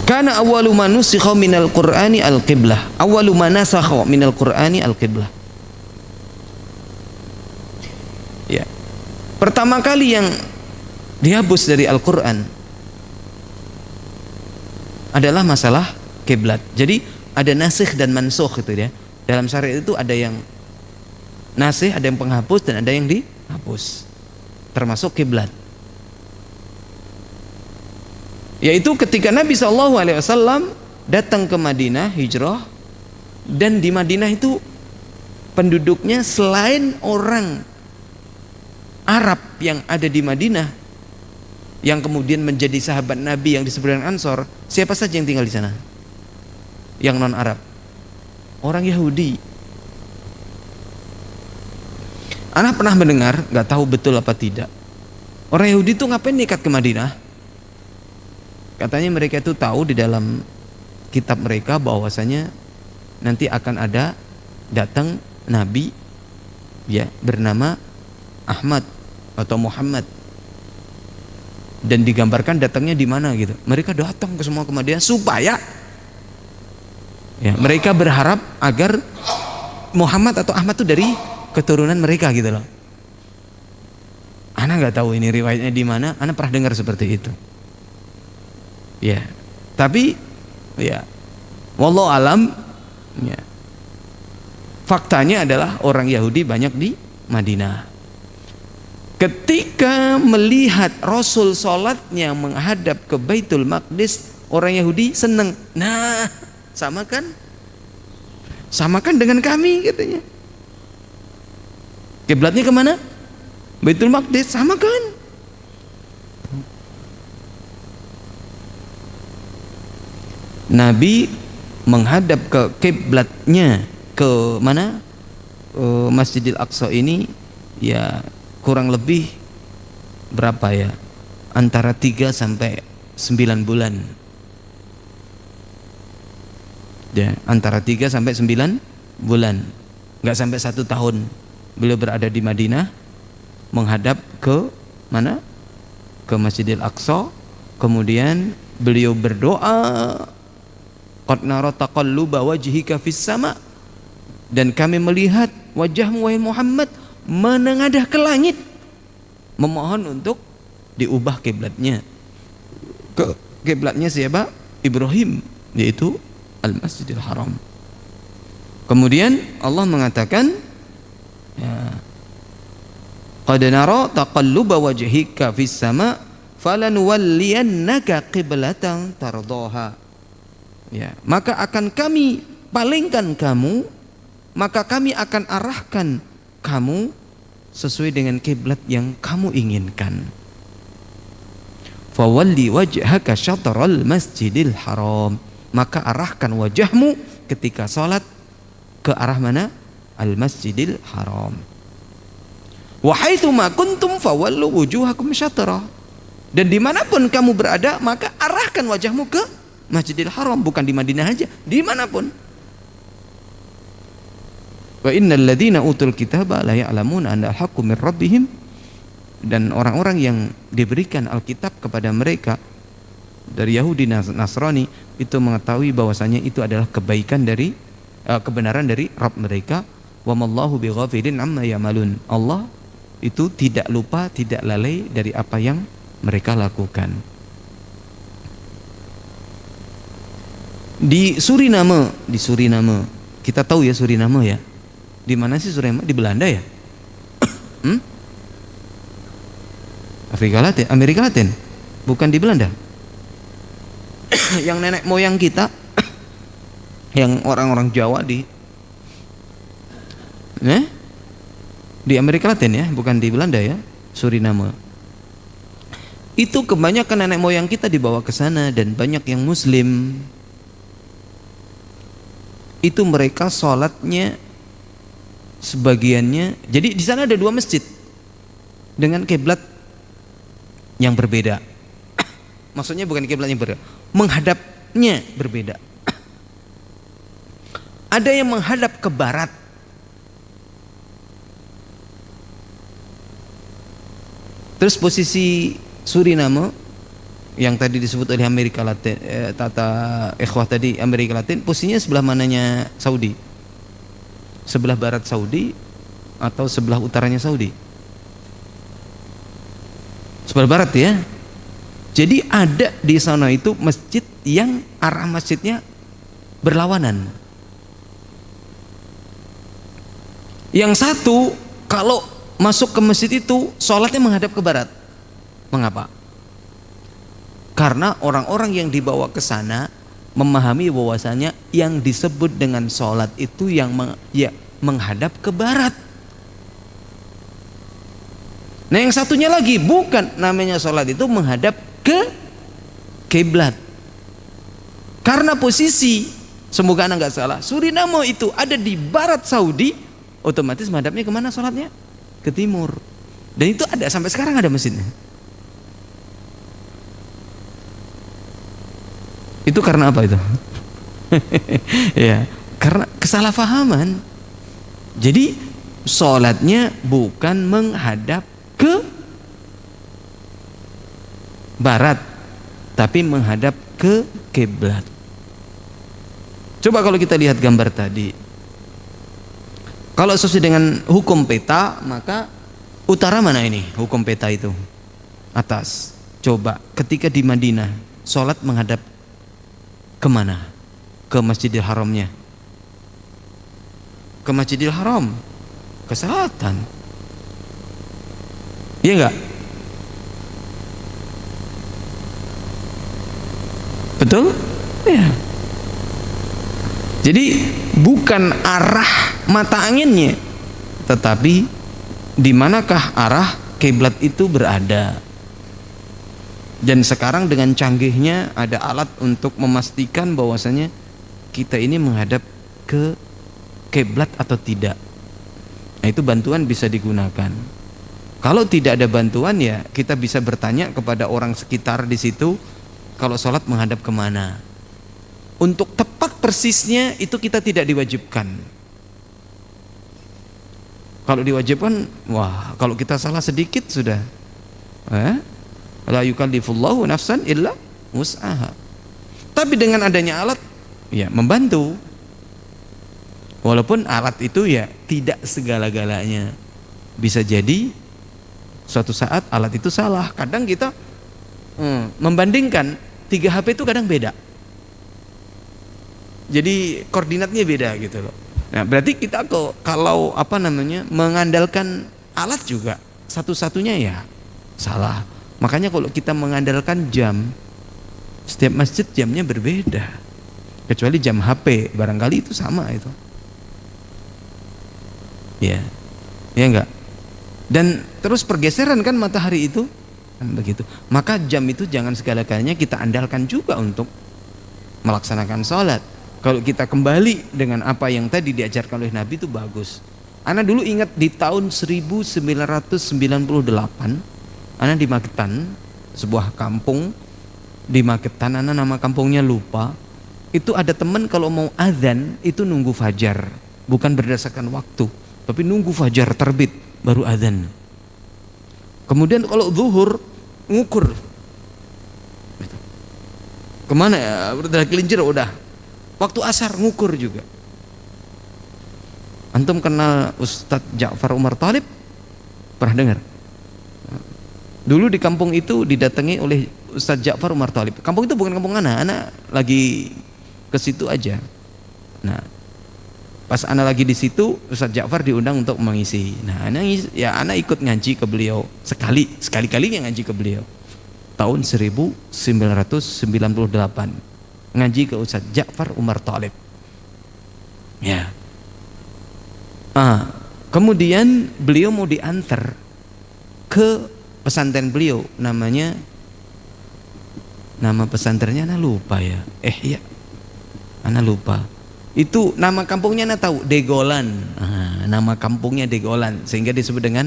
kana awwalu ma nusikha minal Qur'ani al-qiblah. Awwalu ma nasakha minal Qur'ani al-qiblah. Ya. Pertama kali yang dihapus dari Al-Qur'an adalah masalah kiblat. Jadi ada nasikh dan mansukh itu ya. Dalam syariat itu ada yang nasikh, ada yang penghapus dan ada yang dihapus. Termasuk kiblat. Yaitu ketika Nabi SAW datang ke Madinah hijrah, dan di Madinah itu penduduknya selain orang Arab yang ada di Madinah yang kemudian menjadi sahabat Nabi yang disebut dengan Ansor, siapa saja yang tinggal di sana? Yang non Arab, orang Yahudi. Anak pernah mendengar, nggak tahu betul apa tidak, orang Yahudi itu ngapain nekat ke Madinah? Katanya mereka itu tahu di dalam kitab mereka bahwasanya nanti akan ada datang Nabi ya bernama Ahmad atau Muhammad, dan digambarkan datangnya di mana gitu. Mereka datang ke semua ke Madinah supaya ya, mereka berharap agar Muhammad atau Ahmad itu dari keturunan mereka gitu loh. Ana nggak tahu ini riwayatnya di mana. Ana pernah dengar seperti itu. Ya, tapi ya, wallahu alam. Ya, faktanya adalah orang Yahudi banyak di Madinah. Ketika melihat Rasul sholatnya menghadap ke Baitul Maqdis, orang Yahudi seneng. Nah, sama kan dengan kami katanya. Kiblatnya kemana? Baitul Maqdis, sama kan? Nabi menghadap ke kiblatnya ke mana? Masjidil Aqsa ini ya kurang lebih berapa ya? Antara 3 sampai 9 bulan. Ya, antara 3 sampai 9 bulan. Enggak sampai 1 tahun. Beliau berada di Madinah menghadap ke mana? Ke Masjidil Aqsa. Kemudian beliau berdoa, qad nara taqalluba wajhika fis sama, dan kami melihat wajahmu wahai Muhammad menengadah ke langit, memohon untuk diubah kiblatnya ke kiblatnya siapa? Ibrahim, yaitu Al-Masjidil Haram. Kemudian Allah mengatakan, ya, qad nara taqalluba wajhika fis sama falanuwalliyannaka qiblatan tardaha. Ya, maka akan kami palingkan kamu, maka kami akan arahkan kamu sesuai dengan kiblat yang kamu inginkan. Fawalli wajhaka syatral masjidil haram, maka arahkan wajahmu ketika salat ke arah mana? Al masjidil haram. Wa haitsu ma kuntum fawallu wujuhakum syatrah, dan dimanapun kamu berada maka arahkan wajahmu ke Masjidil Haram, bukan di Madinah aja, dimanapun. Wa innal ladzina utul kitaba la ya'lamuna anna al-haqqu min rabbihim, dan orang-orang yang diberikan Alkitab kepada mereka dari Yahudi Nasrani itu mengetahui bahwasanya itu adalah kebaikan dari kebenaran dari Rabb mereka. Wa mallahu bighafilin amma ya'malun, Allah itu tidak lupa, tidak lalai dari apa yang mereka lakukan. Di Suriname, kita tahu ya Suriname ya. Di mana sih Suriname? Di Belanda ya? Amerika Latin, bukan di Belanda. Yang nenek moyang kita, yang orang-orang Jawa di Amerika Latin ya, bukan di Belanda ya, Suriname. Itu kebanyakan nenek moyang kita dibawa ke sana, dan banyak yang Muslim. Itu mereka sholatnya sebagiannya, jadi di sana ada 2 masjid dengan kiblat yang berbeda. Maksudnya bukan kiblat yang berbeda, menghadapnya berbeda. Ada yang menghadap ke barat, terus posisi Suriname yang tadi disebut oleh Amerika Latin, tata ikhwah tadi, Amerika Latin, posisinya sebelah mananya Saudi? Sebelah barat Saudi atau sebelah utaranya Saudi? Sebelah barat ya. Jadi ada di sana itu masjid yang arah masjidnya berlawanan. Yang satu kalau masuk ke masjid itu sholatnya menghadap ke barat. Mengapa? Karena orang-orang yang dibawa ke sana memahami bahwasanya yang disebut dengan sholat itu yang menghadap ke barat. Nah yang satunya lagi bukan, namanya sholat itu menghadap ke kiblat. Karena posisi, semoga anak nggak salah, Suriname itu ada di barat Saudi, otomatis menghadapnya kemana sholatnya? Ke timur. Dan itu ada sampai sekarang, ada masjidnya. Itu karena apa itu? Ya, karena kesalahpahaman. Jadi sholatnya bukan menghadap ke barat, tapi menghadap ke kiblat. Coba kalau kita lihat gambar tadi, kalau sesuai dengan hukum peta, maka utara mana ini? Hukum peta itu atas. Coba ketika di Madinah, sholat menghadap kemana? Ke Masjidil Haramnya. Ke Masjidil Haram, ke selatan. Iya enggak? Betul? Ya. Jadi bukan arah mata anginnya, tetapi di manakah arah kiblat itu berada. Dan sekarang dengan canggihnya ada alat untuk memastikan bahwasanya kita ini menghadap ke kiblat atau tidak. Nah, itu bantuan bisa digunakan. Kalau tidak ada bantuan, ya kita bisa bertanya kepada orang sekitar di situ, kalau sholat menghadap kemana. Untuk tepat persisnya itu kita tidak diwajibkan. Kalau diwajibkan, wah, kalau kita salah sedikit sudah, la yukallifullahu nafsan illa wus'aha. Tapi dengan adanya alat, ya membantu. Walaupun alat itu ya tidak segala-galanya. Bisa jadi suatu saat alat itu salah. Kadang kita membandingkan 3 HP itu kadang beda. Jadi koordinatnya beda gitu loh. Nah, berarti kita kalau mengandalkan alat juga satu-satunya ya salah. Makanya kalau kita mengandalkan jam, setiap masjid jamnya berbeda. Kecuali jam HP, barangkali itu sama itu. Ya. Ya enggak? Dan terus pergeseran kan matahari itu kan begitu. Maka jam itu jangan segala-galanya kita andalkan juga untuk melaksanakan sholat. Kalau kita kembali dengan apa yang tadi diajarkan oleh Nabi itu bagus. Ana dulu ingat di tahun 1998, ana di Magetan, sebuah kampung di Magetan, ana nama kampungnya lupa. Itu ada teman kalau mau azan itu nunggu fajar, bukan berdasarkan waktu, tapi nunggu fajar terbit baru azan. Kemudian kalau zuhur ngukur. Kemana ya? Udah kelincir udah. Waktu asar ngukur juga. Antum kenal Ustadz Ja'far Umar Thalib? Pernah dengar? Dulu di kampung itu didatangi oleh Ustadz Ja'far Umar Thalib. Kampung itu bukan kampung anak lagi ke situ aja. Nah, pas anak lagi di situ, Ustadz Ja'far diundang untuk mengisi. Nah, anak ikut ngaji ke beliau sekali-kalinya ngaji ke beliau. Tahun 1998. Ngaji ke Ustadz Ja'far Umar Thalib. Ya. Kemudian beliau mau diantar ke pesantren beliau, nama pesantrennya ana lupa ya. Ana lupa. Itu nama kampungnya ana tahu, Degolan. Nama kampungnya Degolan, sehingga disebut dengan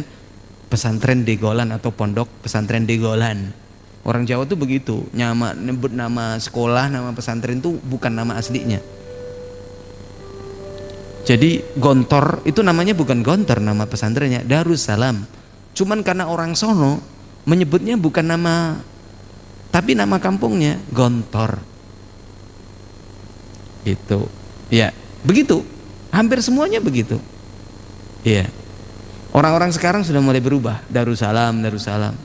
pesantren Degolan atau pondok pesantren Degolan. Orang Jawa tuh begitu, nyebut nama sekolah, nama pesantren itu bukan nama aslinya. Jadi Gontor itu namanya bukan Gontor, nama pesantrennya Darussalam. Cuman karena orang sono menyebutnya bukan nama, tapi nama kampungnya Gontor. Gitu. Ya, begitu. Hampir semuanya begitu. Iya. Orang-orang sekarang sudah mulai berubah, Darussalam.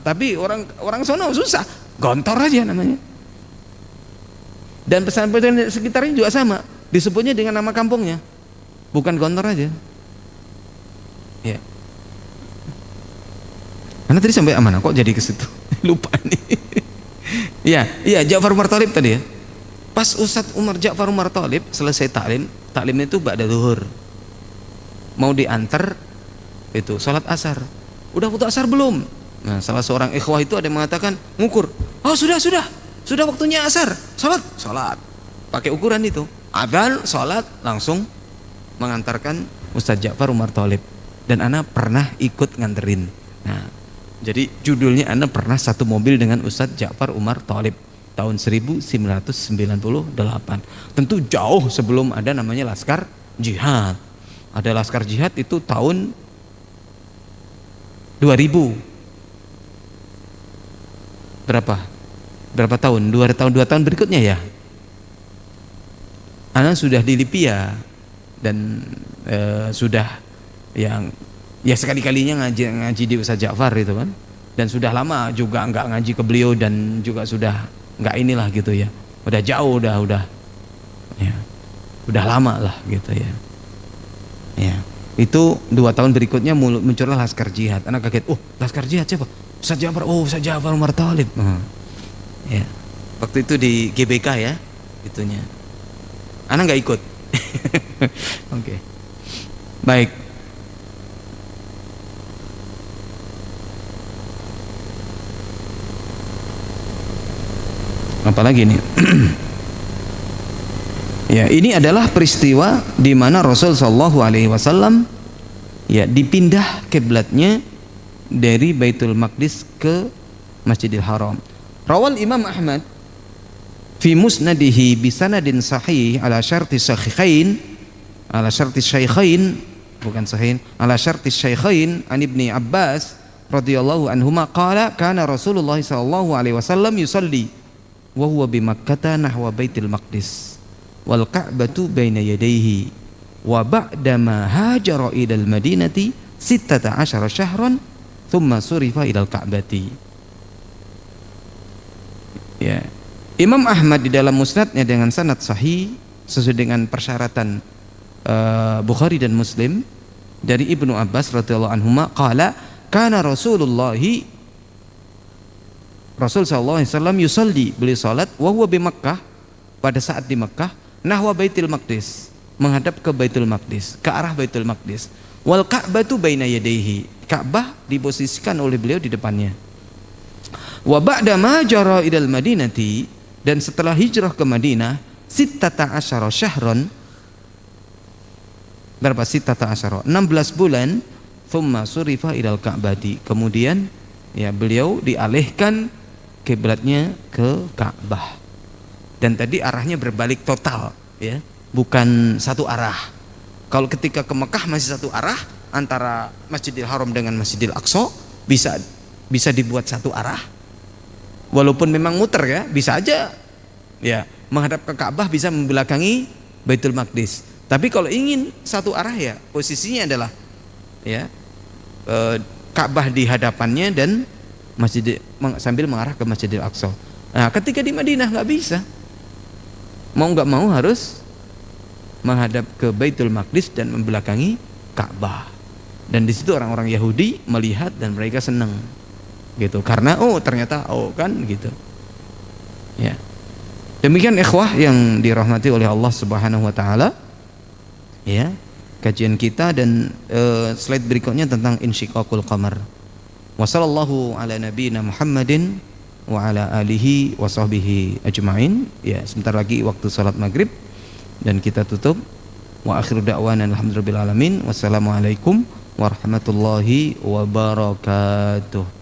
Tapi orang sono susah, Gontor aja namanya. Dan pesantren sekitarnya juga sama, disebutnya dengan nama kampungnya, bukan Gontor aja. Ya. Karena tadi sampai mana? Kok jadi ke situ? Lupa nih. Iya, Ja'far Umar Thalib tadi ya. Pas Ustadz Ja'far Umar Thalib selesai taklimnya itu ba'da zuhur. Mau diantar itu salat asar. Udah waktu asar belum? Nah, salah seorang ikhwah itu ada yang mengatakan ngukur. Oh, sudah waktunya asar. Salat. Pakai ukuran itu. Adzan, salat, langsung mengantarkan Ustadz Ja'far Umar Thalib. Dan ana pernah ikut nganterin. Nah, jadi judulnya ana pernah satu mobil dengan Ustadz Ja'far Umar Thalib tahun 1998. Tentu jauh sebelum ada namanya Laskar Jihad. Ada Laskar Jihad itu tahun 2000. Berapa tahun? 2 tahun berikutnya ya. Ana sudah di Lipia dan sudah yang ya sekali-kalinya ngaji di Ustadz Ja'far itu kan. Dan sudah lama juga enggak ngaji ke beliau dan juga sudah enggak inilah gitu ya. Udah jauh udah ya. Udah lama lah gitu ya. Ya. Itu 2 tahun berikutnya muncullah Laskar Jihad. Anak kaget, Laskar Jihad siapa? Ustadz Ja'far. Ustadz Ja'far Umar Thalib. Ya. Waktu itu di GBK ya, itunya. Anak nggak ikut. Oke. Baik. Apalagi nih? Ya, ini adalah peristiwa di mana Rasul sallallahu alaihi wasallam ya dipindah kiblatnya dari Baitul Maqdis ke Masjidil Haram. Rawal Imam Ahmad fi musnadihi bi sanadin sahih ala syarti syaikhain, ala syarti syaikhain, bukan sahih, ala syarti syaikhain an Ibni Abbas radhiyallahu anhuma qala kana Rasulullah sallallahu alaihi wasallam yusalli wa huwa bi Makkah nahwa Baitul Maqdis wal Ka'batu baina yadayhi wa ba'da ma hajara ila al Madinati 16 syahran thumma surifa ila al Ka'bati. Ya. Imam Ahmad di dalam musnadnya dengan sanad sahih sesuai dengan persyaratan Bukhari dan Muslim dari Ibnu Abbas radhiyallahu anhuma qala kana Rasul sallallahu alaihi wasallam yusalli, beliau salat wa huwa bi Makkah, pada saat di Makkah, nahwa Baitul Maqdis, menghadap ke Baitul Maqdis, ke arah Baitul Maqdis, wal Ka'batu baina yadayhi, Ka'bah diposisikan oleh beliau di depannya. Wa ba'da ma jara ilal Madinati, dan setelah hijrah ke Madinah, 16 syahron, berapa 16 bulan, thumma surifa ilal Ka'bati, kemudian ya beliau dialihkan kiblatnya ke Ka'bah. Dan tadi arahnya berbalik total, ya, bukan satu arah. Kalau ketika ke Mekah masih satu arah antara Masjidil Haram dengan Masjidil Aqsa, bisa dibuat satu arah. Walaupun memang muter ya, bisa aja ya menghadap ke Ka'bah, bisa membelakangi Baitul Maqdis. Tapi kalau ingin satu arah ya posisinya adalah ya Ka'bah di hadapannya dan sambil mengarah ke Masjidil Aqsa. Nah, ketika di Madinah nggak bisa. Mau nggak mau harus menghadap ke Baitul Maqdis dan membelakangi Ka'bah. Dan di situ orang-orang Yahudi melihat dan mereka senang, gitu. Karena ternyata kan gitu. Ya. Demikian ikhwah yang dirahmati oleh Allah Subhanahu wa taala. Ya, kajian kita dan slide berikutnya tentang insyiqaqul qamar. Wassallallahu ala nabiyyina Muhammadin wa ala alihi wa sahbihi ajma'in. Ya, sebentar lagi waktu salat maghrib dan kita tutup. Wa akhiru da'wana alhamdulillahil alamin. Wassalamualaikum warahmatullahi wabarakatuh.